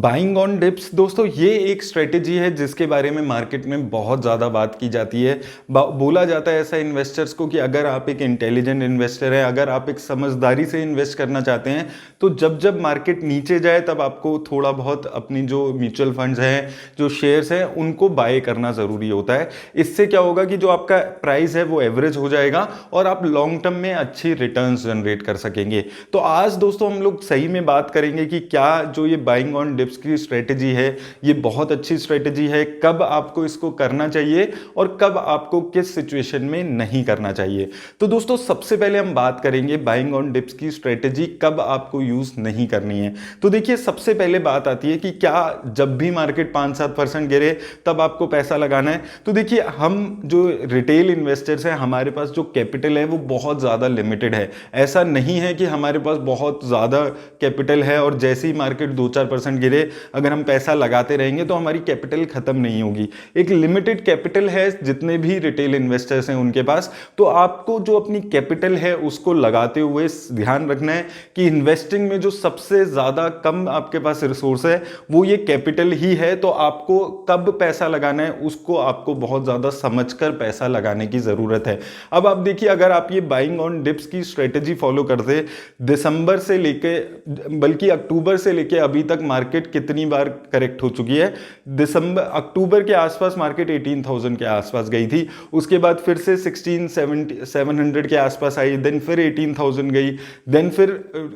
Buying on dips दोस्तों ये एक स्ट्रेटेजी है जिसके बारे में मार्केट में बहुत ज़्यादा बात की जाती है। बोला जाता है ऐसा इन्वेस्टर्स को कि अगर आप एक इंटेलिजेंट इन्वेस्टर हैं, अगर आप एक समझदारी से इन्वेस्ट करना चाहते हैं तो जब जब मार्केट नीचे जाए तब आपको थोड़ा बहुत अपनी जो म्यूचुअल फंड्स हैं, जो शेयर्स हैं, उनको बाय करना ज़रूरी होता है। इससे क्या होगा कि जो आपका प्राइस है वो एवरेज हो जाएगा और आप लॉन्ग टर्म में अच्छी रिटर्न्स जनरेट कर सकेंगे। तो आज दोस्तों हम लोग सही में बात करेंगे कि क्या जो ये बाइंग ऑन डिप्स की स्ट्रेटेजी है ये बहुत अच्छी स्ट्रेटेजी है, कब आपको इसको करना चाहिए और कब आपको किस सिचुएशन में नहीं करना चाहिए। तो दोस्तों सबसे पहले हम बात करेंगे बाइंग ऑन डिप्स की स्ट्रेटेजी कब आपको यूज नहीं करनी है। तो देखिए सबसे पहले बात आती है कि क्या जब भी मार्केट 5-7% गिरे तब आपको पैसा लगाना है। तो देखिए हम जो रिटेल इन्वेस्टर्स हैं हमारे पास जो कैपिटल है वो बहुत ज़्यादा लिमिटेड है। ऐसा नहीं है कि हमारे पास बहुत ज़्यादा कैपिटल है और जैसे ही मार्केट 2-4% गिरे अगर हम पैसा लगाते रहेंगे तो हमारी कैपिटल खत्म नहीं होगी। एक लिमिटेड कैपिटल है जितने भी रिटेल इन्वेस्टर्स हैं उनके पास। तो आपको जो अपनी कैपिटल है उसको लगाते हुए ध्यान रखना है कि इन्वेस्टिंग में जो सबसे ज़्यादा कम आपके पास रिसोर्स है वो ये कैपिटल ही है। तो आपको कब पैसा लगाना है उसको आपको बहुत ज़्यादा समझकर पैसा लगाने की ज़रूरत है। अब आप देखिए अगर आप ये बाइंग ऑन डिप्स की स्ट्रेटेजी फॉलो करते दिसंबर से लेके बल्कि अक्टूबर से लेके अभी तक मार्केट कितनी बार करेक्ट हो चुकी है। अक्टूबर के आसपास मार्केट 18,000 के आसपास गई थी, उसके बाद फिर से 16,700 के आसपास आई, देन फिर 18,000 गई, देन फिर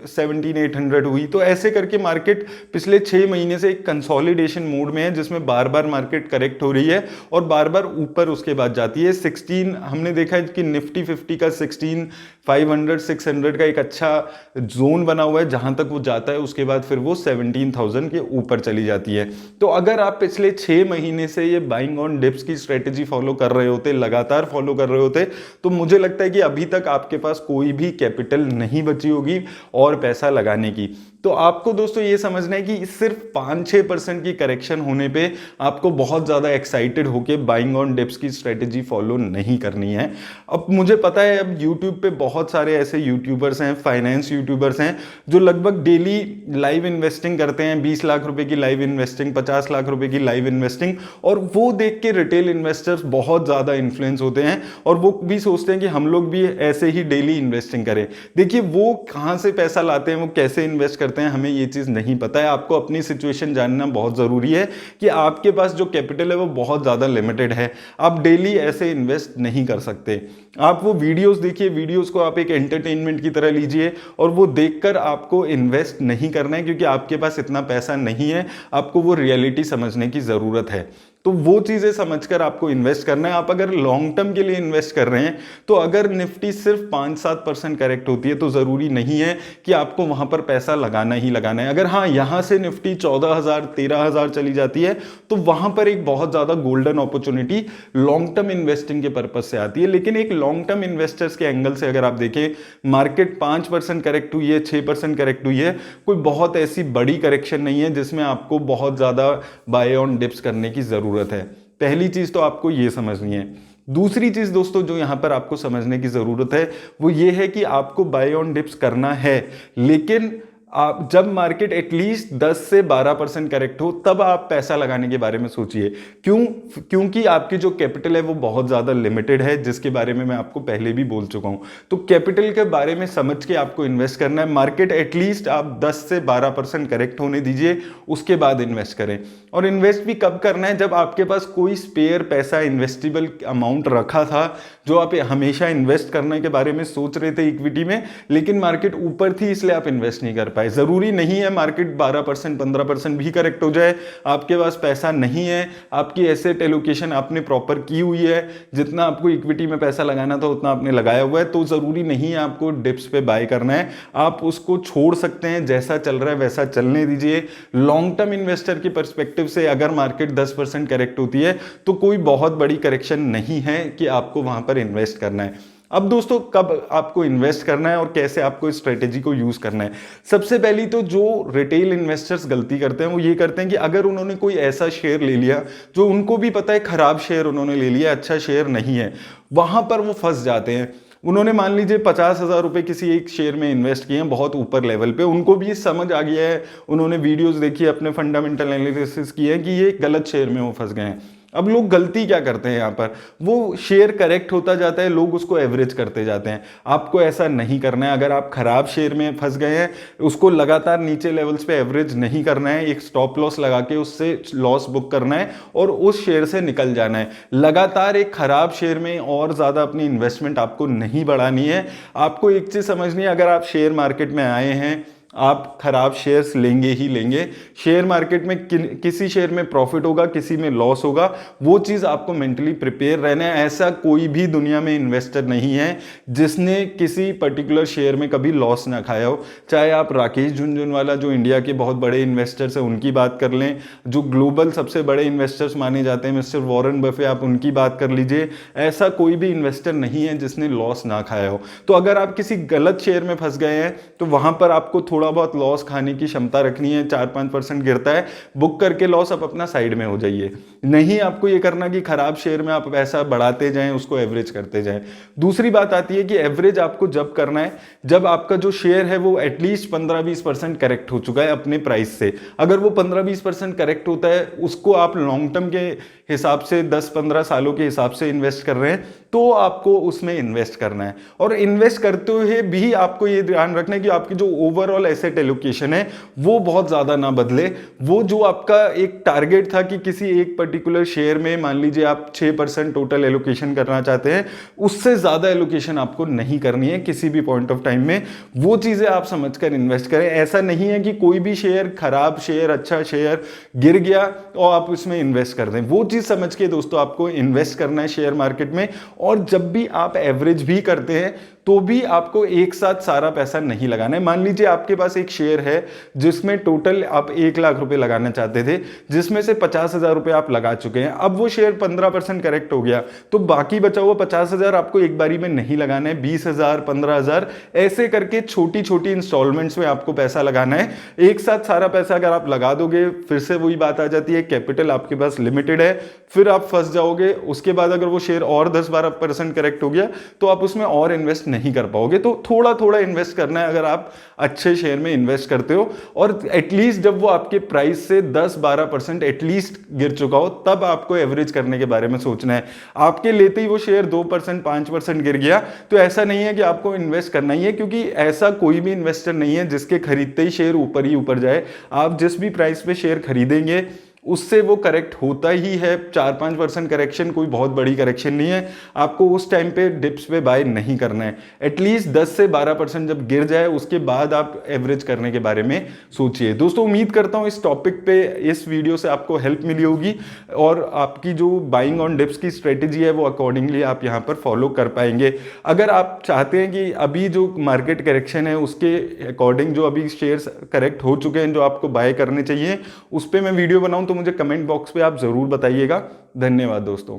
17,800 हुई। तो ऐसे करके मार्केट पिछले 6 महीने से एक कंसोलिडेशन मोड में है जिसमें बार बार मार्केट करेक्ट हो रही है और बार बार ऊपर उसके बाद जाती है। 16 हमने देखा है कि निफ्टी 50 का 16,500 600 का एक अच्छा जोन बना हुआ है, जहां तक वो जाता है उसके बाद फिर वो 17,000 के ऊपर चली जाती है। तो अगर आप पिछले 6 महीने से ये बाइंग ऑन डिप्स की स्ट्रेटेजी फॉलो कर रहे होते, लगातार फॉलो कर रहे होते, तो मुझे लगता है कि अभी तक आपके पास कोई भी कैपिटल नहीं बची होगी और पैसा लगाने की। तो आपको दोस्तों ये समझना है कि सिर्फ 5-6% की करेक्शन होने पे आपको बहुत ज़्यादा एक्साइटेड होकर बाइंग ऑन डिप्स की स्ट्रेटेजी फॉलो नहीं करनी है। अब मुझे पता है अब यूट्यूब पे बहुत सारे ऐसे यूट्यूबर्स हैं, फाइनेंस यूट्यूबर्स हैं, जो लगभग डेली लाइव इन्वेस्टिंग करते हैं, 20 लाख रुपए की लाइव इन्वेस्टिंग, 50 लाख रुपए की लाइव इन्वेस्टिंग, और वो देख के रिटेल इन्वेस्टर्स बहुत ज़्यादा इन्फ्लुएंस होते हैं और वो भी सोचते हैं कि हम लोग भी ऐसे ही डेली इन्वेस्टिंग करें। देखिए वो कहाँ से पैसा लाते हैं, वो कैसे इन्वेस्ट करते हैं, हमें ये चीज़ नहीं पता है। आपको अपनी सिचुएशन जानना बहुत ज़रूरी है कि आपके पास जो कैपिटल है वो बहुत ज़्यादा लिमिटेड है, आप डेली ऐसे इन्वेस्ट नहीं कर सकते। आप वो वीडियोस देखिए, वीडियोस को आप एक एंटरटेनमेंट की तरह लीजिए और वो देखकर आपको इन्वेस्ट नहीं करना है क्योंकि आपके पास इतना पैसा नहीं है। आपको वो रियलिटी समझने की ज़रूरत है, तो वो चीज़ें समझकर आपको इन्वेस्ट करना है। आप अगर लॉन्ग टर्म के लिए इन्वेस्ट कर रहे हैं तो अगर निफ्टी सिर्फ 5-7% करेक्ट होती है तो ज़रूरी नहीं है कि आपको वहाँ पर पैसा लगाना ही लगाना है। अगर हाँ यहाँ से निफ्टी 14,000 13,000 चली जाती है तो वहाँ पर एक बहुत ज़्यादा golden opportunity long term investing के पर्पज से आती है। लेकिन एक लॉन्ग टर्म इन्वेस्टर्स के एंगल से अगर आप देखें, मार्केट 5% करेक्ट हुई है, 6% करेक्ट हुई है, कोई बहुत ऐसी बड़ी करेक्शन नहीं है जिसमें आपको बहुत ज़्यादा बाय ऑन डिप्स करने की ज़रूरत है। पहली चीज तो आपको यह समझनी है। दूसरी चीज दोस्तों जो यहां पर आपको समझने की जरूरत है वो ये है कि आपको बाय ऑन डिप्स करना है, लेकिन आप जब मार्केट एटलीस्ट 10 से 12% करेक्ट हो तब आप पैसा लगाने के बारे में सोचिए। क्योंकि आपकी जो कैपिटल है वो बहुत ज़्यादा लिमिटेड है, जिसके बारे में मैं आपको पहले भी बोल चुका हूं। तो कैपिटल के बारे में समझ के आपको इन्वेस्ट करना है। मार्केट एटलीस्ट आप 10 से 12% करेक्ट होने दीजिए, उसके बाद इन्वेस्ट करें। और इन्वेस्ट भी कब करना है, जब आपके पास कोई स्पेयर पैसा, इन्वेस्टेबल अमाउंट रखा था जो आप हमेशा इन्वेस्ट करने के बारे में सोच रहे थे इक्विटी में, लेकिन मार्केट ऊपर थी इसलिए आप इन्वेस्ट नहीं कर पाए। जरूरी नहीं है मार्केट 12% 15% भी करेक्ट हो जाए, आपके पास पैसा नहीं है, आपकी एसेट एलोकेशन आपने प्रॉपर की हुई है, जितना आपको इक्विटी में पैसा लगाना था उतना आपने लगाया हुआ है, तो जरूरी नहीं है आपको डिप्स पे बाय करना है। आप उसको छोड़ सकते हैं, जैसा चल रहा है वैसा चलने दीजिए। लॉन्ग टर्म इन्वेस्टर की पर्सपेक्टिव से अगर मार्केट 10% करेक्ट होती है तो कोई बहुत बड़ी करेक्शन नहीं है कि आपको वहां पर इन्वेस्ट करना है। अब दोस्तों कब आपको इन्वेस्ट करना है और कैसे आपको इस स्ट्रेटेजी को यूज करना है। सबसे पहली तो जो रिटेल इन्वेस्टर्स गलती करते हैं वो ये करते हैं कि अगर उन्होंने कोई ऐसा शेयर ले लिया जो उनको भी पता है खराब शेयर उन्होंने ले लिया, अच्छा शेयर नहीं है, वहां पर वो फंस जाते हैं। उन्होंने मान लीजिए 50,000 रुपये किसी एक शेयर में इन्वेस्ट किए हैं बहुत ऊपर लेवल पे, उनको भी समझ आ गया है, उन्होंने वीडियोस देखी, अपने फंडामेंटल एनालिसिस किए हैं कि ये गलत शेयर में वो फंस गए हैं। अब लोग गलती क्या करते हैं यहाँ पर, वो शेयर करेक्ट होता जाता है, लोग उसको एवरेज करते जाते हैं। आपको ऐसा नहीं करना है। अगर आप खराब शेयर में फंस गए हैं, उसको लगातार नीचे लेवल्स पे एवरेज नहीं करना है, एक स्टॉप लॉस लगा के उससे लॉस बुक करना है और उस शेयर से निकल जाना है। लगातार एक खराब शेयर में और ज्यादा अपनी इन्वेस्टमेंट आपको नहीं बढ़ानी है। आपको एक चीज समझनी है, अगर आप शेयर मार्केट में आए हैं, आप खराब शेयर्स लेंगे ही लेंगे। शेयर मार्केट में किसी शेयर में प्रॉफिट होगा, किसी में लॉस होगा, वो चीज आपको मेंटली प्रिपेयर रहना है। ऐसा कोई भी दुनिया में इन्वेस्टर नहीं है जिसने किसी पर्टिकुलर शेयर में कभी लॉस ना खाया हो। चाहे आप राकेश झुनझुनवाला जो इंडिया के बहुत बड़े इन्वेस्टर्स हैं उनकी बात कर लें, जो ग्लोबल सबसे बड़े इन्वेस्टर्स माने जाते हैं मिस्टर वॉरेन बफे, आप उनकी बात कर लीजिए। ऐसा कोई भी इन्वेस्टर नहीं है जिसने लॉस ना खाया हो। तो अगर आप किसी गलत शेयर में फंस गए हैं तो वहां पर आपको थोड़ा बहुत लॉस खाने की क्षमता रखनी है। 4-5% गिरता है, बुक करके लॉस, आप अपना साइड में हो जाइए। नहीं आपको ये करना कि खराब शेयर में आप पैसा बढ़ाते जाएं, उसको एवरेज करते जाएं। दूसरी बात आती है कि एवरेज आपको जब करना है जब आपका जो शेयर है वो एटलीस्ट 15-20% करेक्ट हो चुका है अपने प्राइस से। अगर वो 15-20% करेक्ट होता है, उसको आप लॉन्ग टर्म के हिसाब से 10-15 सालों के हिसाब से इन्वेस्ट कर रहे हैं, तो आपको उसमें इन्वेस्ट करना है। और इन्वेस्ट करते हुए भी आपको ये ध्यान रखना है कि आपकी जो ओवरऑल एसेट एलोकेशन है वो बहुत ज्यादा ना बदले। वो जो आपका एक टारगेट था कि किसी एक पर्टिकुलर शेयर में मान लीजिए आप 6% टोटल एलोकेशन करना चाहते हैं, उससे ज्यादा एलोकेशन आपको नहीं करनी है किसी भी पॉइंट ऑफ टाइम में। वो चीजें आप समझकर इन्वेस्ट करें। ऐसा नहीं है कि कोई भी शेयर, खराब शेयर, अच्छा शेयर गिर गया और आप उसमें इन्वेस्ट कर दें। वो चीज समझ के दोस्तों आपको इन्वेस्ट करना है शेयर मार्केट में। और जब भी आप एवरेज भी करते हैं तो भी आपको एक साथ सारा पैसा नहीं लगाना है। मान लीजिए आपके पास एक शेयर है जिसमें टोटल आप 1 लाख रुपए लगाना चाहते थे, जिसमें से 50,000 रुपए आप लगा चुके हैं। अब वो शेयर 15% करेक्ट हो गया, तो बाकी बचा हुआ 50,000 आपको एक बारी में नहीं लगाना है। 20,000, 15,000 ऐसे करके छोटी छोटी इंस्टॉलमेंट्स में आपको पैसा लगाना है। एक साथ सारा पैसा अगर आप लगा दोगे, फिर से वही बात आ जाती है, कैपिटल आपके पास लिमिटेड है, फिर आप फंस जाओगे। उसके बाद अगर वो शेयर और 10-12% करेक्ट हो गया तो आप उसमें और इन्वेस्ट नहीं कर पाओगे। तो थोड़ा थोड़ा इन्वेस्ट करना है अगर आप अच्छे शेयर में इन्वेस्ट करते हो। और एटलीस्ट जब वो आपके प्राइस से 10-12% एटलीस्ट गिर चुका हो, तब आपको एवरेज करने के बारे में सोचना है। आपके लेते ही वो शेयर 2%, 5% गिर गया तो ऐसा नहीं है कि आपको इन्वेस्ट करना ही है, क्योंकि ऐसा कोई भी इन्वेस्टर नहीं है जिसके खरीदते ही शेयर ऊपर ही ऊपर जाए। आप जिस भी प्राइस पे शेयर खरीदेंगे उससे वो करेक्ट होता ही है। 4-5% करेक्शन कोई बहुत बड़ी करेक्शन नहीं है। आपको उस टाइम पे डिप्स पे बाय नहीं करना है। एटलीस्ट 10 से 12% जब गिर जाए उसके बाद आप एवरेज करने के बारे में सोचिए। दोस्तों उम्मीद करता हूं इस टॉपिक पे, इस वीडियो से आपको हेल्प मिली होगी और आपकी जो बाइंग ऑन डिप्स की स्ट्रेटेजी है वो अकॉर्डिंगली आप यहाँ पर फॉलो कर पाएंगे। अगर आप चाहते हैं कि अभी जो मार्केट करेक्शन है उसके अकॉर्डिंग जो अभी शेयर्स करेक्ट हो चुके हैं जो आपको बाय करने चाहिए, उस पर मैं वीडियो बनाऊं तो मुझे कमेंट बॉक्स पे आप जरूर बताइएगा। धन्यवाद दोस्तों।